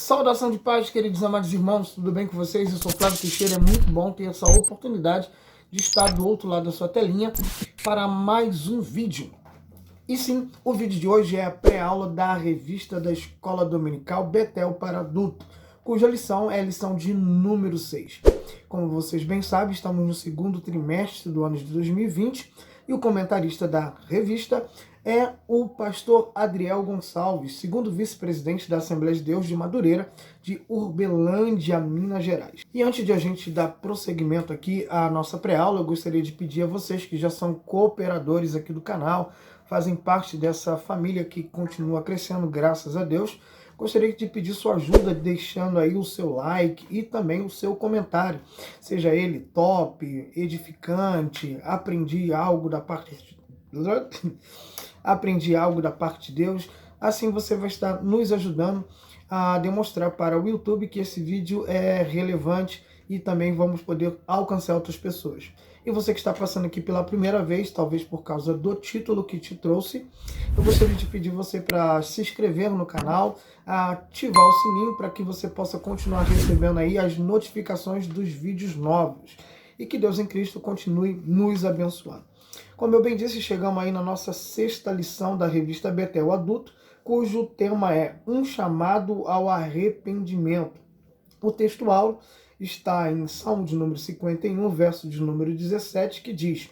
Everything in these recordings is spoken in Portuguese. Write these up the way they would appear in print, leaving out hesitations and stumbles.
Saudação de paz, queridos amados irmãos, tudo bem com vocês? Eu sou Flávio Teixeira, é muito bom ter essa oportunidade de estar do outro lado da sua telinha para mais um vídeo. E sim, o vídeo de hoje é a pré-aula da revista da Escola Dominical Betel para Adulto, cuja lição é a lição de número 6. Como vocês bem sabem, estamos no segundo trimestre do ano de 2020 e o comentarista da revista é o pastor Adriel Gonçalves, segundo vice-presidente da Assembleia de Deus de Madureira, de Urbelândia, Minas Gerais. E antes de a gente dar prosseguimento aqui à nossa pré-aula, eu gostaria de pedir a vocês que já são cooperadores aqui do canal, fazem parte dessa família que continua crescendo, graças a Deus. Gostaria de pedir sua ajuda deixando aí o seu like e também o seu comentário. Seja ele top, edificante, aprendi algo da parte de Deus. Assim você vai estar nos ajudando a demonstrar para o YouTube que esse vídeo é relevante e também vamos poder alcançar outras pessoas. E você que está passando aqui pela primeira vez, talvez por causa do título que te trouxe, eu gostaria de pedir você para se inscrever no canal, ativar o sininho para que você possa continuar recebendo aí as notificações dos vídeos novos. E que Deus em Cristo continue nos abençoando. Como eu bem disse, chegamos aí na nossa sexta lição da revista Betel Adulto, cujo tema é um chamado ao arrependimento. O textual está em Salmo de número 51, verso de número 17, que diz: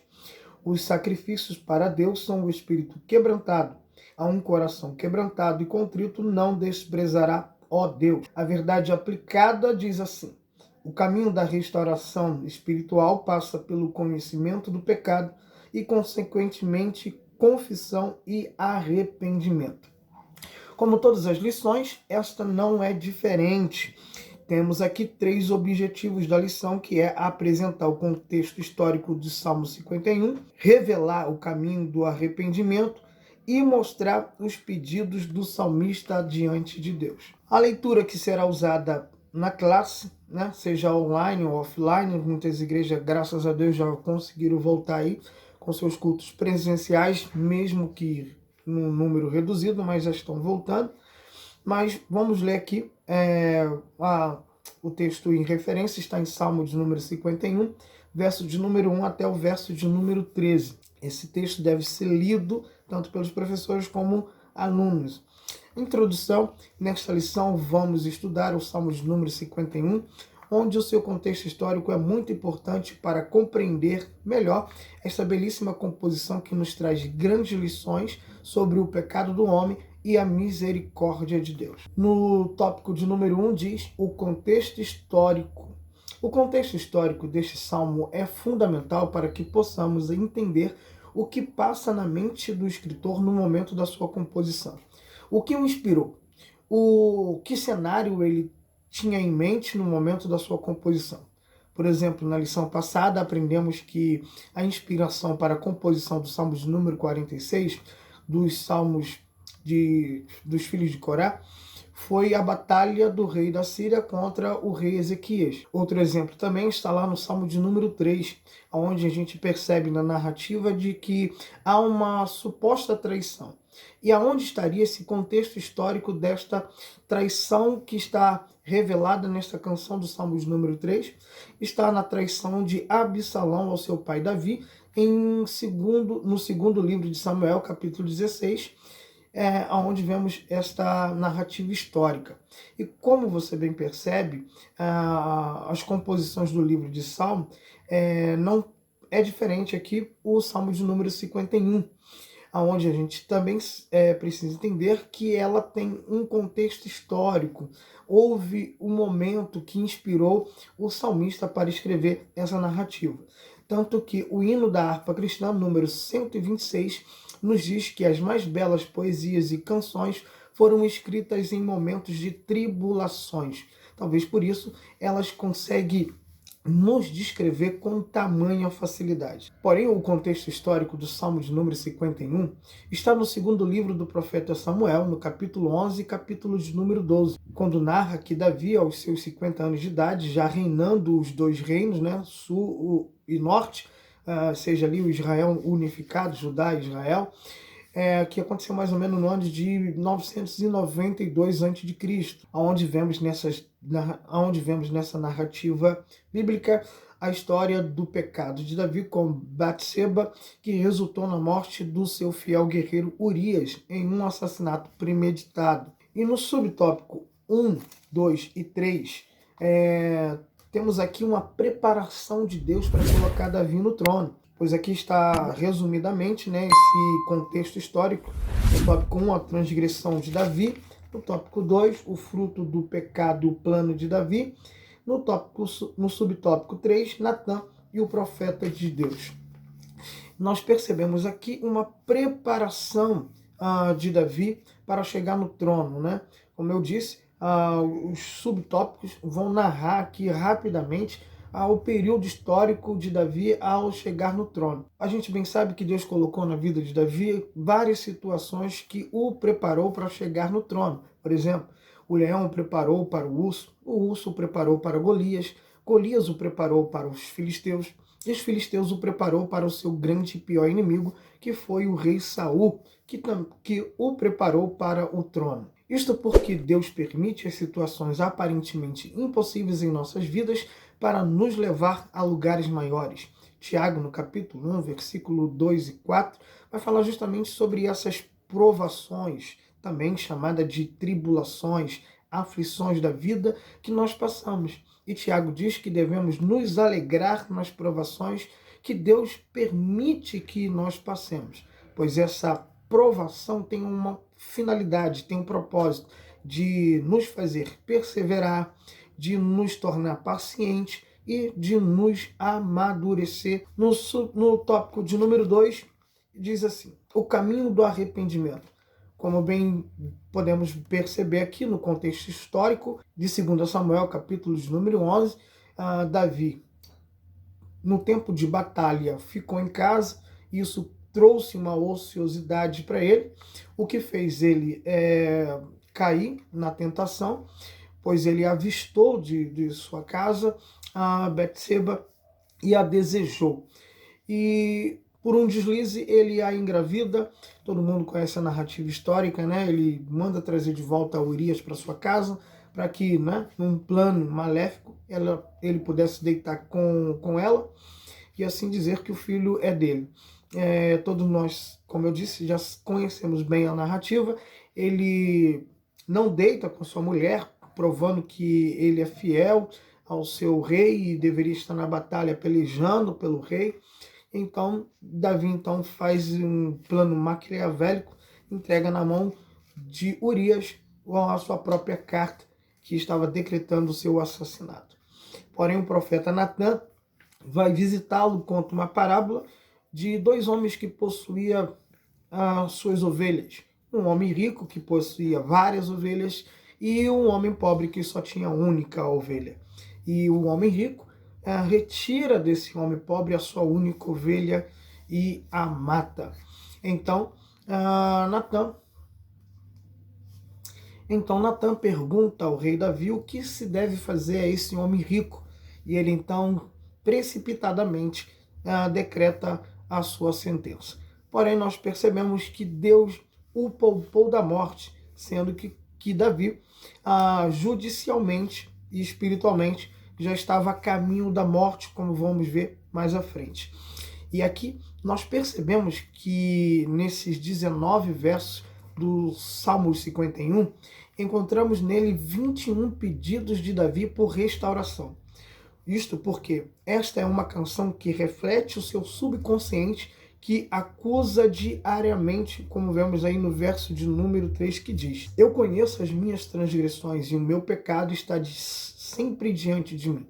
os sacrifícios para Deus são o espírito quebrantado. A um coração quebrantado e contrito não desprezará, ó Deus. A verdade aplicada diz assim: o caminho da restauração espiritual passa pelo conhecimento do pecado e, consequentemente, confissão e arrependimento. Como todas as lições, esta não é diferente. Temos aqui 3 objetivos da lição, que é apresentar o contexto histórico de Salmo 51, revelar o caminho do arrependimento e mostrar os pedidos do salmista diante de Deus. A leitura que será usada na classe, seja online ou offline, muitas igrejas, graças a Deus, já conseguiram voltar aí com seus cultos presenciais, mesmo que num número reduzido, mas já estão voltando. Mas vamos ler aqui, o texto em referência está em Salmo de número 51, verso de número 1 até o verso de número 13. Esse texto deve ser lido tanto pelos professores como alunos. Introdução: nesta lição vamos estudar o Salmo de número 51, onde o seu contexto histórico é muito importante para compreender melhor esta belíssima composição que nos traz grandes lições sobre o pecado do homem e a misericórdia de Deus. No tópico de número 1 diz o contexto histórico. O contexto histórico deste salmo é fundamental para que possamos entender o que passa na mente do escritor no momento da sua composição. O que o inspirou? Que cenário ele tinha em mente no momento da sua composição? Por exemplo, na lição passada aprendemos que a inspiração para a composição do Salmo de número 46, dos Salmos dos filhos de Corá, foi a batalha do rei da Síria contra o rei Ezequias. Outro exemplo também está lá no Salmo de número 3, onde a gente percebe na narrativa de que há uma suposta traição. E aonde estaria esse contexto histórico desta traição que está revelada nesta canção do Salmo de número 3? Está na traição de Absalão ao seu pai Davi, no segundo livro de Samuel, capítulo 16, onde vemos esta narrativa histórica. E como você bem percebe, as composições do livro de Salmo não é diferente aqui o Salmo de número 51, onde a gente também precisa entender que ela tem um contexto histórico. Houve um momento que inspirou o salmista para escrever essa narrativa. Tanto que o hino da harpa cristã, número 126, nos diz que as mais belas poesias e canções foram escritas em momentos de tribulações. Talvez por isso elas conseguem nos descrever com tamanha facilidade. Porém, o contexto histórico do Salmo de número 51 está no segundo livro do profeta Samuel, no capítulo 11, capítulo de número 12, quando narra que Davi, aos seus 50 anos de idade, já reinando os 2 reinos, sul e norte, seja ali o Israel unificado, Judá e Israel, que aconteceu mais ou menos no ano de 992 a.C., onde vemos nessa narrativa bíblica a história do pecado de Davi com Batseba, que resultou na morte do seu fiel guerreiro Urias em um assassinato premeditado. E no subtópico 1, 2 e 3, temos aqui uma preparação de Deus para colocar Davi no trono. Pois aqui está, resumidamente, esse contexto histórico. No tópico 1, a transgressão de Davi. No tópico 2, o fruto do pecado, o plano de Davi. No subtópico 3, Natã e o profeta de Deus. Nós percebemos aqui uma preparação de Davi para chegar no trono, né? Como eu disse, os subtópicos vão narrar aqui rapidamente o período histórico de Davi ao chegar no trono. A gente bem sabe que Deus colocou na vida de Davi várias situações que o preparou para chegar no trono. Por exemplo, o leão o preparou para o urso o preparou para Golias, Golias o preparou para os filisteus, e os filisteus o preparou para o seu grande e pior inimigo, que foi o rei Saul, que o preparou para o trono. Isto porque Deus permite as situações aparentemente impossíveis em nossas vidas para nos levar a lugares maiores. Tiago, no capítulo 1, versículo 2 e 4, vai falar justamente sobre essas provações, também chamada de tribulações, aflições da vida que nós passamos. E Tiago diz que devemos nos alegrar nas provações que Deus permite que nós passemos, pois essa provação tem uma finalidade, tem um propósito de nos fazer perseverar, de nos tornar pacientes e de nos amadurecer. No tópico de número 2, diz assim: o caminho do arrependimento. Como bem podemos perceber aqui no contexto histórico de 2 Samuel, capítulo de número 11, Davi, no tempo de batalha, ficou em casa. Isso trouxe uma ociosidade para ele, o que fez ele cair na tentação, pois ele avistou de sua casa a Betseba e a desejou. E por um deslize ele a engravida. Todo mundo conhece a narrativa histórica, né? Ele manda trazer de volta Urias para sua casa, para que, num plano maléfico, ele pudesse deitar com ela e assim dizer que o filho é dele. Todos nós, como eu disse, já conhecemos bem a narrativa. Ele não deita com sua mulher, provando que ele é fiel ao seu rei e deveria estar na batalha pelejando pelo rei. Então, Davi faz um plano maquiavélico, entrega na mão de Urias a sua própria carta, que estava decretando o seu assassinato. Porém, o profeta Natã vai visitá-lo, conta uma parábola de dois homens que possuíam as suas ovelhas. Um homem rico que possuía várias ovelhas e um homem pobre que só tinha única ovelha. E o homem rico retira desse homem pobre a sua única ovelha e a mata. Então, Natã pergunta ao rei Davi o que se deve fazer a esse homem rico. E ele então, precipitadamente, decreta a sua sentença. Porém, nós percebemos que Deus o poupou da morte, sendo que Davi, judicialmente e espiritualmente, já estava a caminho da morte, como vamos ver mais à frente. E aqui nós percebemos que nesses 19 versos do Salmo 51, encontramos nele 21 pedidos de Davi por restauração. Isto porque esta é uma canção que reflete o seu subconsciente, que acusa diariamente, como vemos aí no verso de número 3, que diz: eu conheço as minhas transgressões e o meu pecado está sempre diante de mim.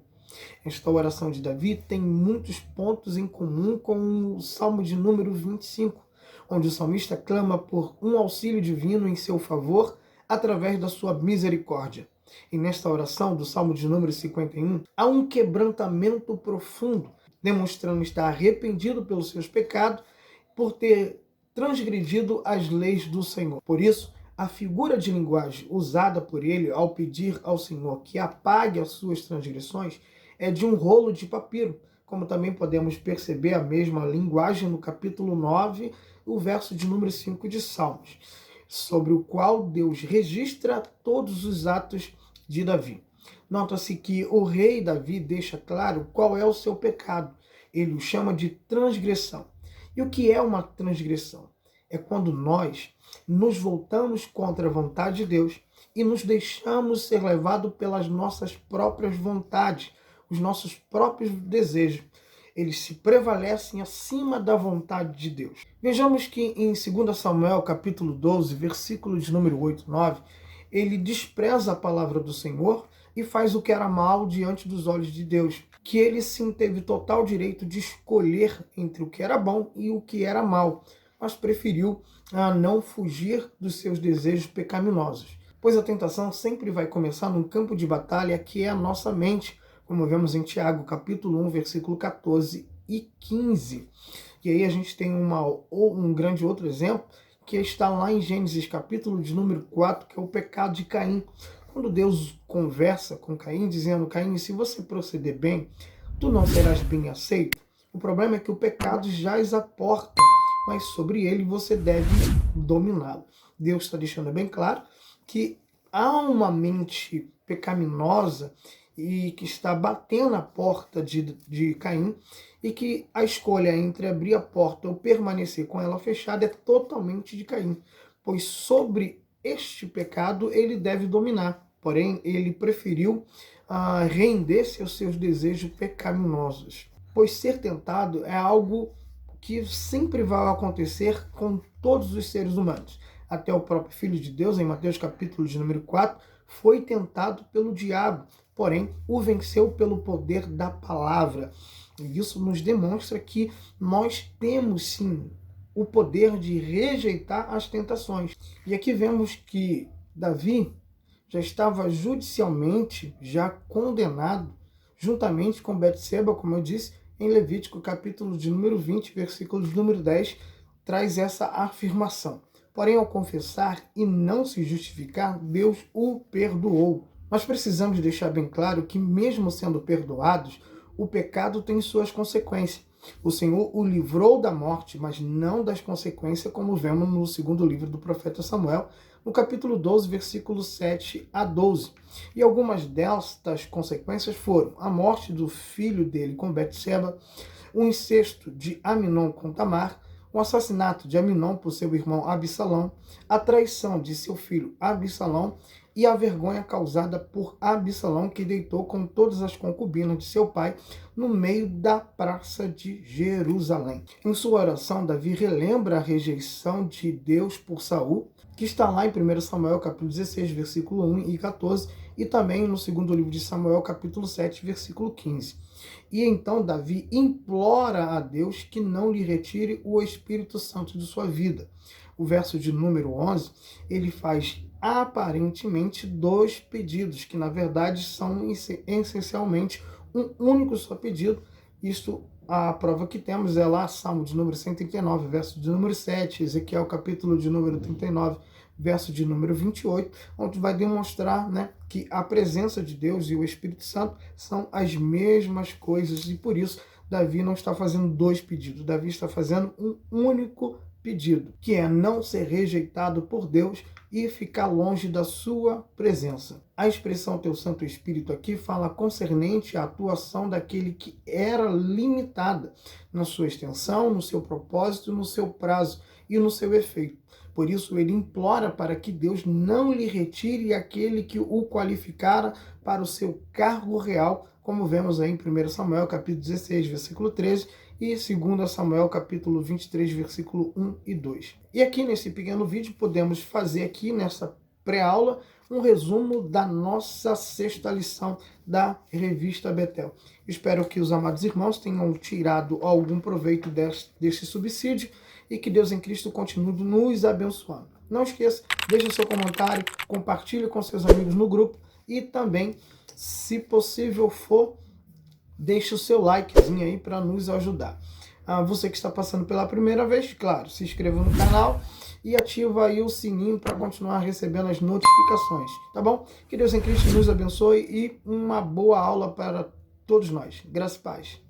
Esta oração de Davi tem muitos pontos em comum com o Salmo de número 25, onde o salmista clama por um auxílio divino em seu favor através da sua misericórdia. E nesta oração do Salmo de número 51, há um quebrantamento profundo, demonstrando estar arrependido pelos seus pecados, por ter transgredido as leis do Senhor. Por isso, a figura de linguagem usada por ele ao pedir ao Senhor que apague as suas transgressões é de um rolo de papiro, como também podemos perceber a mesma linguagem no capítulo 9, o verso de número 5 de Salmos, sobre o qual Deus registra todos os atos de Davi. Nota-se que o rei Davi deixa claro qual é o seu pecado. Ele o chama de transgressão. E o que é uma transgressão? É quando nós nos voltamos contra a vontade de Deus e nos deixamos ser levados pelas nossas próprias vontades, os nossos próprios desejos. Eles se prevalecem acima da vontade de Deus. Vejamos que em 2 Samuel, capítulo 12, versículo de número 8 e 9, ele despreza a palavra do Senhor e faz o que era mal diante dos olhos de Deus. Que ele sim teve total direito de escolher entre o que era bom e o que era mal, mas preferiu não fugir dos seus desejos pecaminosos. Pois a tentação sempre vai começar num campo de batalha que é a nossa mente, como vemos em Tiago, capítulo 1, versículo 14 e 15. E aí a gente tem um grande outro exemplo, que está lá em Gênesis, capítulo de número 4, que é o pecado de Caim. Quando Deus conversa com Caim, dizendo: Caim, se você proceder bem, tu não serás bem aceito. O problema é que o pecado jaz à porta, mas sobre ele você deve dominá-lo. Deus está deixando bem claro que há uma mente pecaminosa e que está batendo a porta de Caim, e que a escolha entre abrir a porta ou permanecer com ela fechada é totalmente de Caim, pois sobre este pecado ele deve dominar, porém ele preferiu render-se aos seus desejos pecaminosos, pois ser tentado é algo que sempre vai acontecer com todos os seres humanos. Até o próprio Filho de Deus, em Mateus capítulo de número 4, foi tentado pelo diabo, porém o venceu pelo poder da palavra. E isso nos demonstra que nós temos sim o poder de rejeitar as tentações. E aqui vemos que Davi já estava judicialmente condenado, juntamente com Betseba, como eu disse, em Levítico capítulo de número 20, versículo de número 10, traz essa afirmação. Porém, ao confessar e não se justificar, Deus o perdoou. Nós precisamos deixar bem claro que, mesmo sendo perdoados, o pecado tem suas consequências. O Senhor o livrou da morte, mas não das consequências, como vemos no segundo livro do profeta Samuel, no capítulo 12, versículos 7 a 12. E algumas destas consequências foram a morte do filho dele com Betseba, o incesto de Aminon com Tamar, o assassinato de Aminon por seu irmão Absalão, a traição de seu filho Absalão e a vergonha causada por Absalão, que deitou com todas as concubinas de seu pai no meio da praça de Jerusalém. Em sua oração, Davi relembra a rejeição de Deus por Saul, que está lá em 1 Samuel capítulo 16, versículo 1 e 14, e também no segundo livro de Samuel, capítulo 7, versículo 15. E então Davi implora a Deus que não lhe retire o Espírito Santo de sua vida. O verso de número 11, ele faz aparentemente dois pedidos, que na verdade são essencialmente um único só pedido. Isto, a prova que temos é lá, Salmo de número 139, verso de número 7, Ezequiel capítulo de número 39, verso de número 28, onde vai demonstrar, que a presença de Deus e o Espírito Santo são as mesmas coisas, e por isso Davi não está fazendo dois pedidos, Davi está fazendo um único pedido, que é não ser rejeitado por Deus e ficar longe da sua presença. A expressão teu Santo Espírito aqui fala concernente à atuação daquele que era limitada na sua extensão, no seu propósito, no seu prazo e no seu efeito. Por isso ele implora para que Deus não lhe retire aquele que o qualificara para o seu cargo real, como vemos aí em 1 Samuel capítulo 16, versículo 13, e 2 Samuel capítulo 23, versículo 1 e 2. E aqui nesse pequeno vídeo podemos fazer aqui nessa pré-aula um resumo da nossa sexta lição da revista Betel. Espero que os amados irmãos tenham tirado algum proveito desse subsídio e que Deus em Cristo continue nos abençoando. Não esqueça, deixe seu comentário, compartilhe com seus amigos no grupo e também, se possível for, deixe o seu likezinho aí para nos ajudar. Você que está passando pela primeira vez, claro, se inscreva no canal e ativa aí o sininho para continuar recebendo as notificações, tá bom? Que Deus em Cristo nos abençoe e uma boa aula para todos nós. Graça e paz.